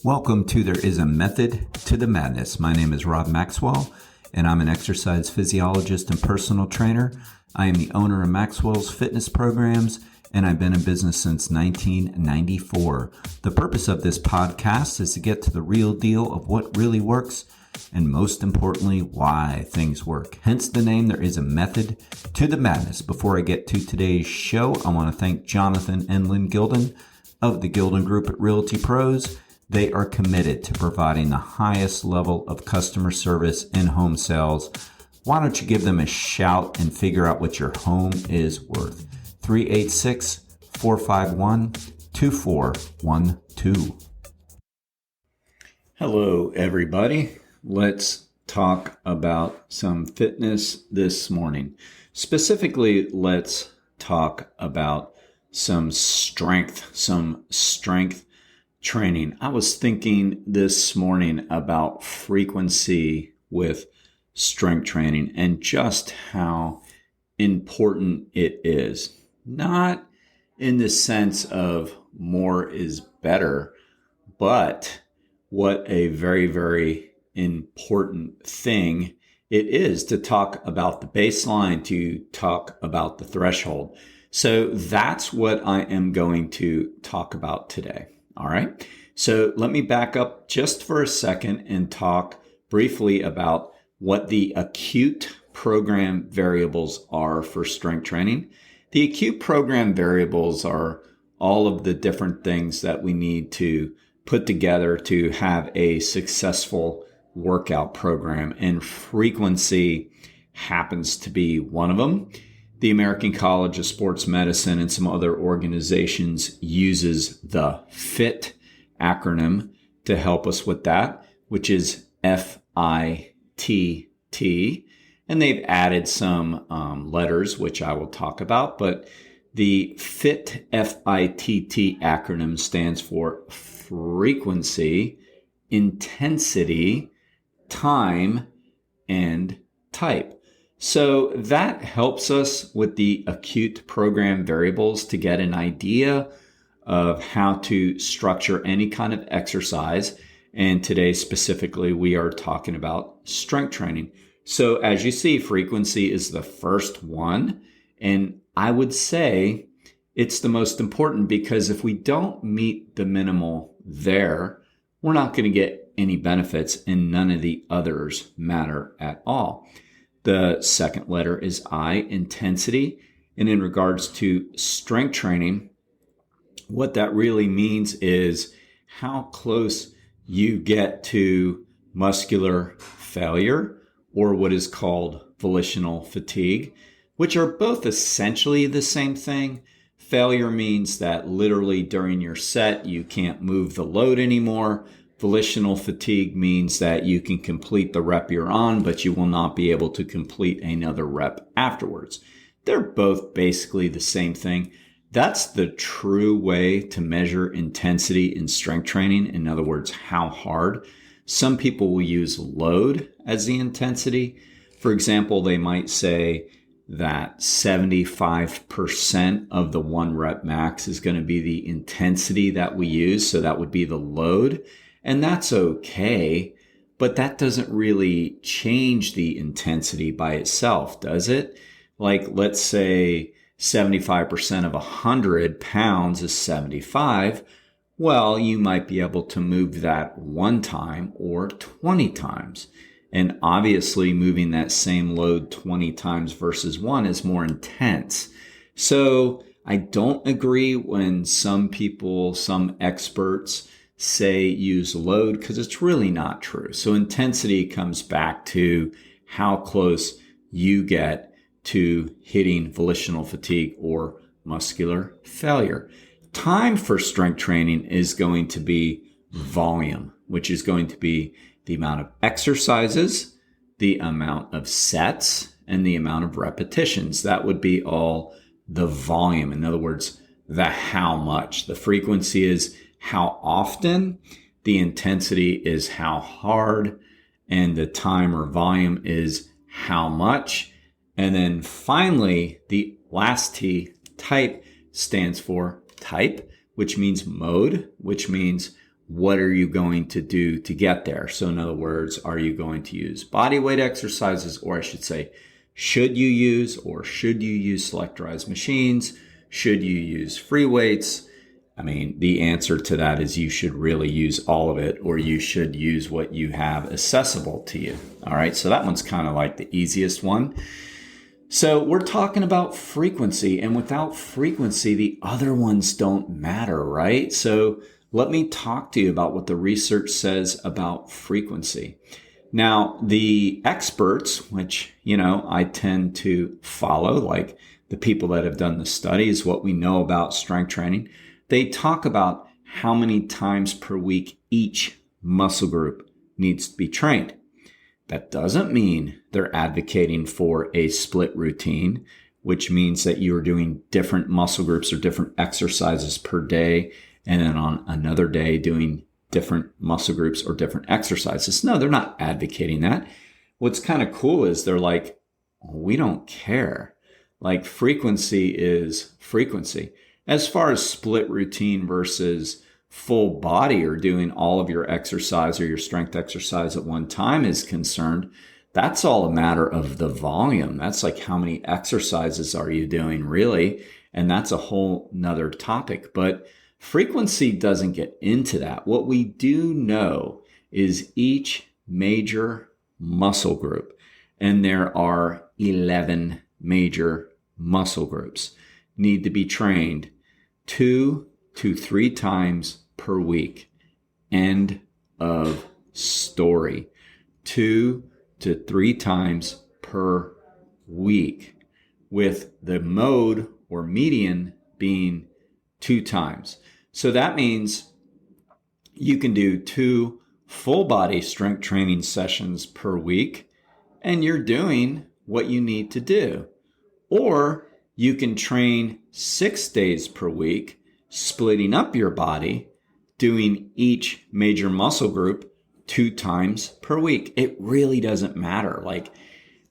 Welcome to There Is a Method to the Madness. My name is Maxwell, and I'm an exercise physiologist and personal trainer. I am the owner of Maxwell's fitness programs, and I've been in business since 1994. The purpose of this podcast is to get to the real deal of what really works, and most importantly, why things work. Hence the name, There Is a Method to the Madness. Before I get to today's show, I want to thank Jonathan and Lynn Gilden of the Gilden Group at Realty Pros. They are committed to providing the highest level of customer service in home sales. Why don't you give them a shout and figure out what your home is worth? 386-451-2412. Hello, everybody. Let's talk about some fitness this morning. Specifically, let's talk about some strength training. I was thinking this morning about frequency with strength training and just how important it is. Not in the sense of more is better, but what a very, very important thing it is to talk about the baseline, to talk about the threshold. So that's what I am going to talk about today. All right. So let me back up just for a second and talk briefly about what the acute program variables are for strength training. The acute program variables are all of the different things that we need to put together to have a successful workout program, and frequency happens to be one of them. The American College of Sports Medicine and some other organizations uses the FIT acronym to help us with that, which is FITT. And they've added some letters, which I will talk about. But the FITT acronym stands for frequency, intensity, time, and type. So that helps us with the acute program variables to get an idea of how to structure any kind of exercise. And today specifically, we are talking about strength training. So as you see, frequency is the first one. And I would say it's the most important because if we don't meet the minimal there, we're not going to get any benefits and none of the others matter at all. The second letter is I, intensity. And in regards to strength training, what that really means is how close you get to muscular failure, or what is called volitional fatigue, which are both essentially the same thing. Failure means that literally during your set, you can't move the load anymore. Volitional fatigue means that you can complete the rep you're on, but you will not be able to complete another rep afterwards. They're both basically the same thing. That's the true way to measure intensity in strength training. In other words, how hard. Some people will use load as the intensity. For example, they might say that 75% of the 1 rep max is going to be the intensity that we use. So that would be the load. And that's okay, but that doesn't really change the intensity by itself, does it? Like, let's say 75% of 100 pounds is 75. Well, you might be able to move that 1 time or 20 times. And obviously, moving that same load 20 times versus 1 is more intense. So I don't agree when some people, some experts, say use load, because it's really not true. So intensity comes back to how close you get to hitting volitional fatigue or muscular failure. Time for strength training is going to be volume, which is going to be the amount of exercises, the amount of sets, and the amount of repetitions. That would be all the volume. In other words, the how much. The frequency is how often, the intensity is how hard, and the time or volume is how much. And then finally, the last T, type, stands for type, which means mode, which means what are you going to do to get there? So in other words, are you going to use body weight exercises, or I should say, should you use selectorized machines? Should you use free weights? I mean, the answer to that is you should really use all of it, or you should use what you have accessible to you. All right. So that one's kind of like the easiest one. So we're talking about frequency, and without frequency, the other ones don't matter, right? So let me talk to you about what the research says about frequency. Now, the experts, which, I tend to follow, like the people that have done the studies, what we know about strength training, they talk about how many times per week each muscle group needs to be trained. That doesn't mean they're advocating for a split routine, which means that you're doing different muscle groups or different exercises per day, and then on another day doing different muscle groups or different exercises. No, they're not advocating that. What's kind of cool is they're like, we don't care. Like, frequency is frequency. As far as split routine versus full body or doing all of your exercise or your strength exercise at one time is concerned, that's all a matter of the volume. That's like, how many exercises are you doing really? And that's a whole nother topic. But frequency doesn't get into that. What we do know is each major muscle group, and there are 11 major muscle groups, need to be trained 2 to 3 times per week. End of story. 2 to 3 times per week, with the mode or median being 2 times. So that means you can do 2 full body strength training sessions per week, and you're doing what you need to do. Or you can train 6 days per week, splitting up your body, doing each major muscle group 2 times per week. It really doesn't matter. Like,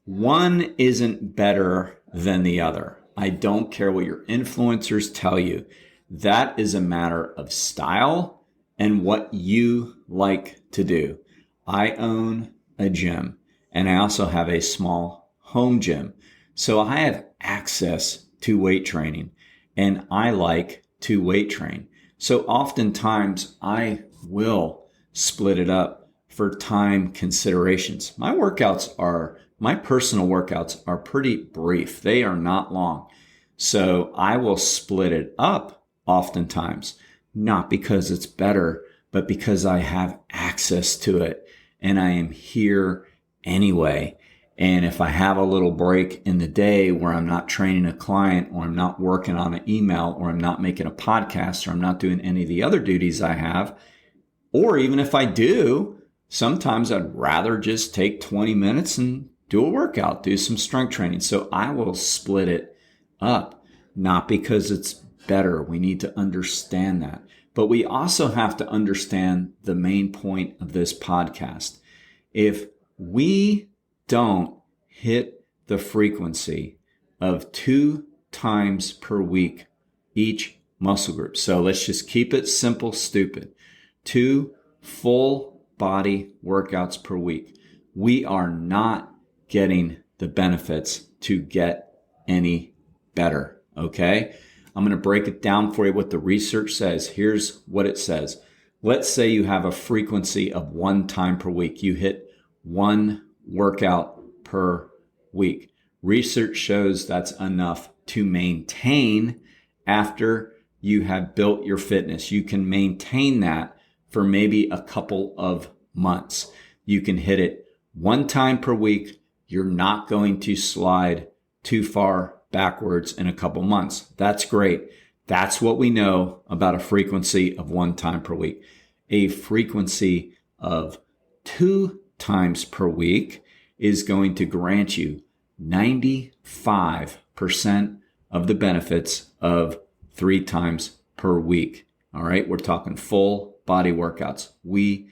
one isn't better than the other. I don't care what your influencers tell you. That is a matter of style and what you like to do. I own a gym, and I also have a small home gym. So I have access to weight training, and I like to weight train. So oftentimes I will split it up for time considerations. My personal workouts are pretty brief. They are not long. So I will split it up oftentimes, not because it's better, but because I have access to it and I am here anyway. And if I have a little break in the day where I'm not training a client, or I'm not working on an email, or I'm not making a podcast, or I'm not doing any of the other duties I have, or even if I do, sometimes I'd rather just take 20 minutes and do a workout, do some strength training. So I will split it up, not because it's better. We need to understand that. But we also have to understand the main point of this podcast. If we don't hit the frequency of 2 times per week each muscle group. So let's just keep it simple, stupid. 2 full body workouts per week. We are not getting the benefits to get any better. Okay? I'm going to break it down for you what the research says. Here's what it says. Let's say you have a frequency of 1 time per week. You hit 1 workout per week. Research shows that's enough to maintain after you have built your fitness. You can maintain that for maybe a couple of months. You can hit it 1 time per week. You're not going to slide too far backwards in a couple months. That's great. That's what we know about a frequency of 1 time per week. A frequency of 2 times per week is going to grant you 95% of the benefits of 3 times per week. All right. We're talking full body workouts. We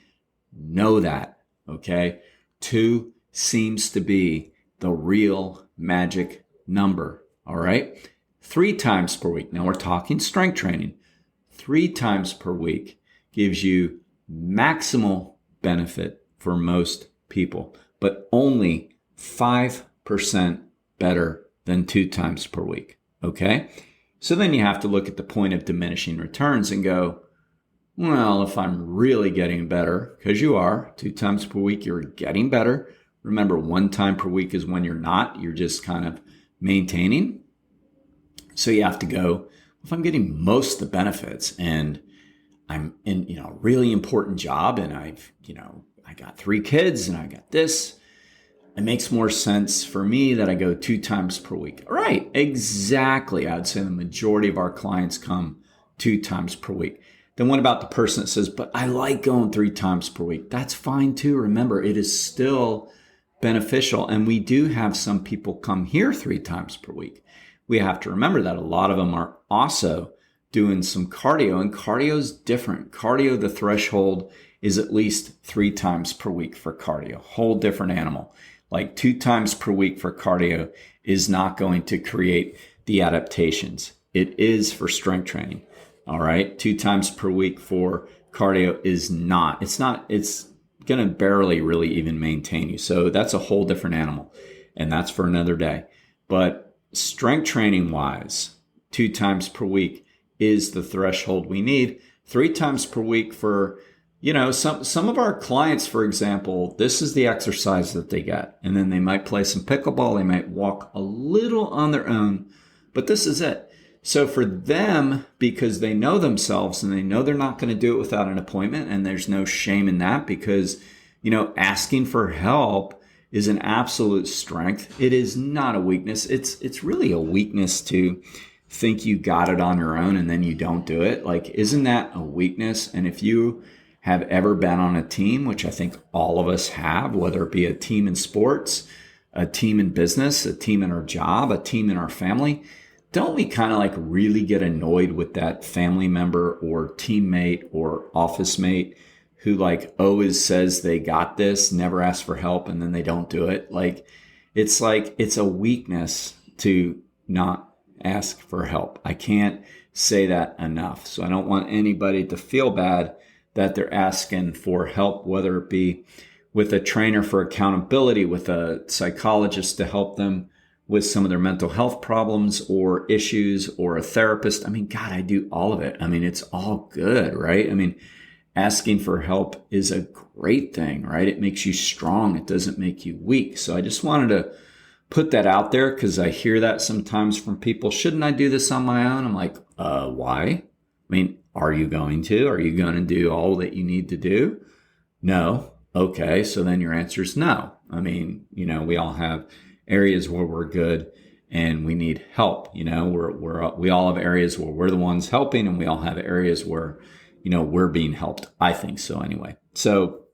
know that. Okay. 2 seems to be the real magic number. All right. 3 times per week. Now we're talking strength training. 3 times per week gives you maximal benefit for most people, but only 5% better than 2 times per week. Okay? So then you have to look at the point of diminishing returns and go, well, if I'm really getting better, because you are, 2 times per week, you're getting better. Remember, 1 time per week is when you're not, you're just kind of maintaining. So you have to go, if I'm getting most of the benefits and I'm in, a really important job and I got 3 kids and I got this, it makes more sense for me that I go 2 times per week. All right, exactly. I would say the majority of our clients come 2 times per week. Then what about the person that says, but I like going 3 times per week? That's fine too. Remember, it is still beneficial. And we do have some people come here 3 times per week. We have to remember that a lot of them are also doing some cardio, and cardio is different. Cardio, the threshold is at least 3 times per week for cardio. Whole different animal. Like 2 times per week for cardio is not going to create the adaptations. It is for strength training. All right. 2 times per week for cardio is not. It's going to barely really even maintain you. So that's a whole different animal. And that's for another day. But strength training wise, 2 times per week is the threshold we need. 3 times per week for, some of our clients, for example, this is the exercise that they get. And then they might play some pickleball. They might walk a little on their own, but this is it. So for them, because they know themselves and they know they're not going to do it without an appointment, and there's no shame in that because, asking for help is an absolute strength. It is not a weakness. It's really a weakness to think you got it on your own and then you don't do it. Like, isn't that a weakness? And if you have ever been on a team, which I think all of us have, whether it be a team in sports, a team in business, a team in our job, a team in our family, don't we kind of really get annoyed with that family member or teammate or office mate who always says they got this, never asks for help, and then they don't do it? It's a weakness to not ask for help. I can't say that enough. So I don't want anybody to feel bad that they're asking for help, whether it be with a trainer for accountability, with a psychologist to help them with some of their mental health problems or issues, or a therapist. God, I do all of it. It's all good, right? Asking for help is a great thing, right? It makes you strong. It doesn't make you weak. So I just wanted to put that out there because I hear that sometimes from people. Shouldn't I do this on my own? I'm like, why? Are you going to? Are you going to do all that you need to do? No. Okay. So then your answer is no. We all have areas where we're good and we need help. We all have areas where we're the ones helping, and we all have areas where, we're being helped. I think so anyway. So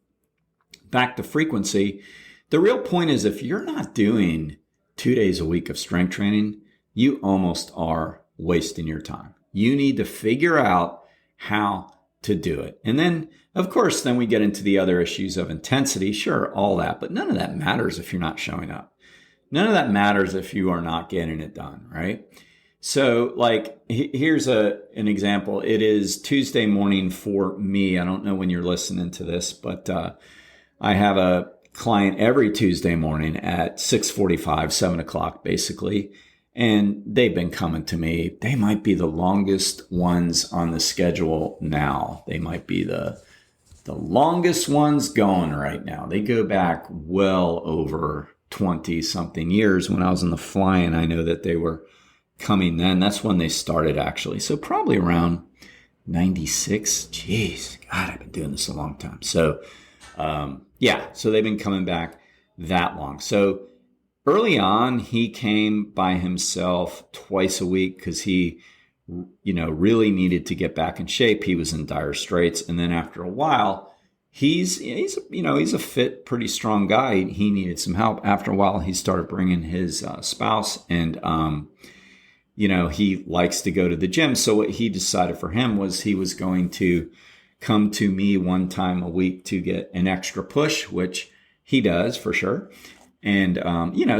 back to frequency. The real point is, if you're not doing 2 days a week of strength training, you almost are wasting your time. You need to figure out how to do it. And then, of course, then we get into the other issues of intensity. Sure, all that, but none of that matters if you're not showing up. None of that matters if you are not getting it done, right? So here's an example. It is Tuesday morning for me. I don't know when you're listening to this, but I have a client every Tuesday morning at 6:45, 7 o'clock, basically. And they've been coming to me. They might be the longest ones on the schedule now. They might be the longest ones going right now. They go back well over 20 something years. When I was in the flying, I know that they were coming then. That's when they started, actually. So probably around 96. Jeez, God, I've been doing this a long time. So so they've been coming back that long. So early on, he came by himself twice a week because he, really needed to get back in shape. He was in dire straits. And then after a while, he's a fit, pretty strong guy. He needed some help. After a while, he started bringing his spouse, and he likes to go to the gym. So what he decided for him was he was going to come to me 1 time a week to get an extra push, which he does for sure. And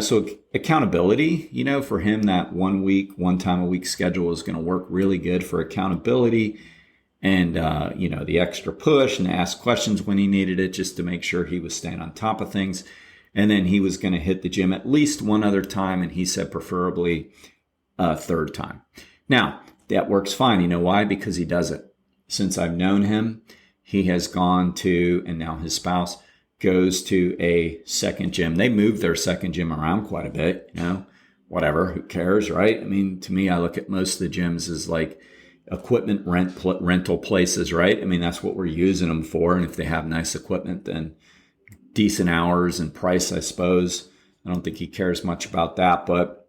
so accountability, for him, that 1 time a week schedule is going to work really good for accountability. and, the extra push and ask questions when he needed it just to make sure he was staying on top of things. And then he was going to hit the gym at least one other time. And he said preferably a third time. Now, that works fine. You know why? Because he does it. Since I've known him, he has gone to, and now his spouse goes to a second gym. They move their second gym around quite a bit, whatever, who cares, right? I mean, to me, I look at most of the gyms as like equipment rental places, right? I mean, that's what we're using them for. And if they have nice equipment, then decent hours and price, I suppose. I don't think he cares much about that, but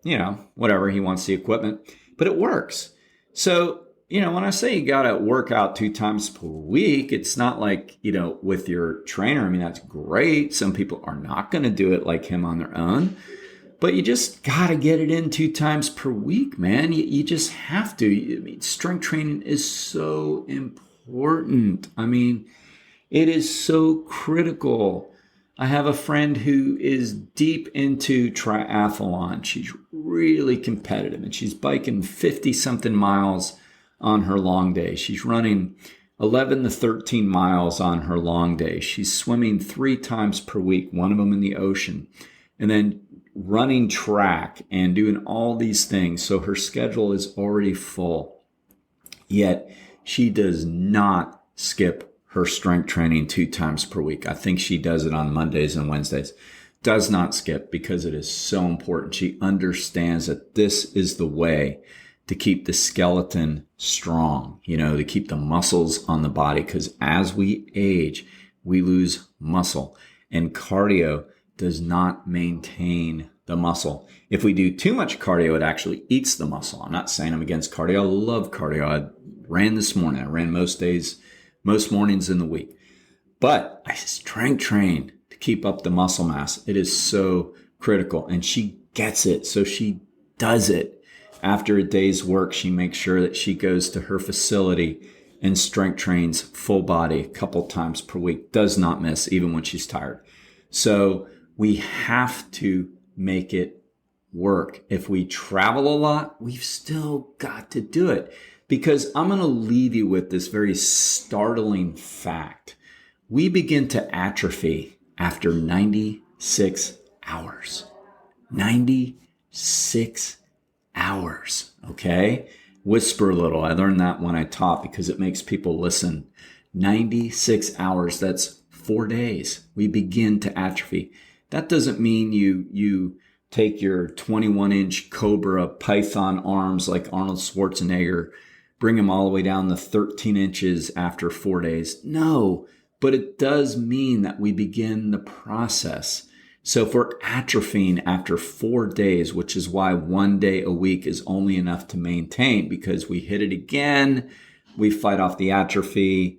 whatever, he wants the equipment, but it works. So, when I say you got to work out 2 times per week, it's not like, with your trainer. I mean, that's great. Some people are not going to do it like him on their own, but you just got to get it in 2 times per week, man. You just have to. I mean, strength training is so important. I mean, it is so critical. I have a friend who is deep into triathlon. She's really competitive and she's biking 50-something miles on her long day. She's running 11 to 13 miles on her long day. She's swimming 3 times per week, one of them in the ocean, and then running track and doing all these things. So her schedule is already full. Yet she does not skip her strength training 2 times per week. I think she does it on Mondays and Wednesdays. Does not skip because it is so important. She understands that this is the way to keep the skeleton strong, to keep the muscles on the body. Because as we age, we lose muscle. And cardio does not maintain the muscle. If we do too much cardio, it actually eats the muscle. I'm not saying I'm against cardio. I love cardio. I ran this morning. I ran most mornings in the week. But I strength train to keep up the muscle mass. It is so critical. And she gets it. So she does it. After a day's work, she makes sure that she goes to her facility and strength trains full body a couple times per week. Does not miss, even when she's tired. So we have to make it work. If we travel a lot, we've still got to do it. Because I'm going to leave you with this very startling fact. We begin to atrophy after 96 hours. 96 hours, okay? Whisper a little. I learned that when I taught because it makes people listen. 96 hours, that's 4 days. We begin to atrophy. That doesn't mean you take your 21-inch Cobra Python arms like Arnold Schwarzenegger, bring them all the way down to 13 inches after 4 days. No, but it does mean that we begin the process. So if we're atrophying after 4 days, which is why 1 day a week is only enough to maintain, because we hit it again, we fight off the atrophy,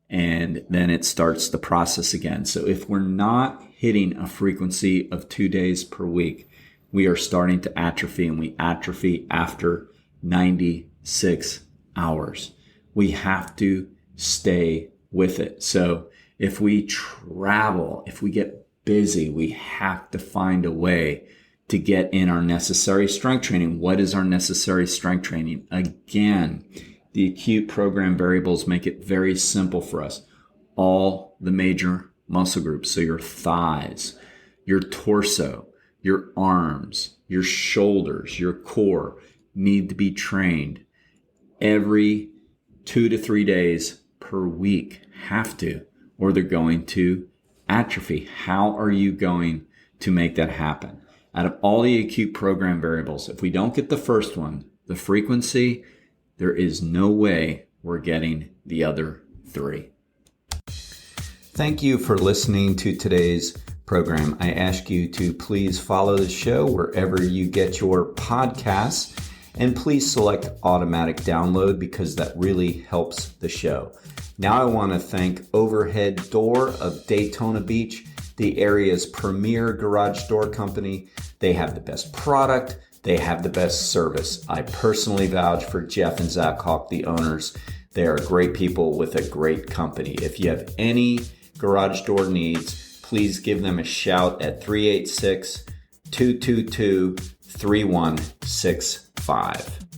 and then it starts the process again. So if we're not hitting a frequency of 2 days per week, we are starting to atrophy, and we atrophy after 96 hours. We have to stay with it. So if we travel, if we get busy, we have to find a way to get in our necessary strength training. What is our necessary strength training? Again, the acute program variables make it very simple for us. All the major muscle groups, so your thighs, your torso, your arms, your shoulders, your core need to be trained every 2 to 3 days per week. Have to, or they're going to atrophy. How are you going to make that happen? Out of all the acute program variables, if we don't get the first one, the frequency, there is no way we're getting the other 3. Thank you for listening to today's program. I ask you to please follow the show wherever you get your podcasts, and please select automatic download because that really helps the show. Now I want to thank Overhead Door of Daytona Beach, the area's premier garage door company. They have the best product. They have the best service. I personally vouch for Jeff and Zach Hawk, the owners. They are great people with a great company. If you have any garage door needs, please give them a shout at 386-222-3165.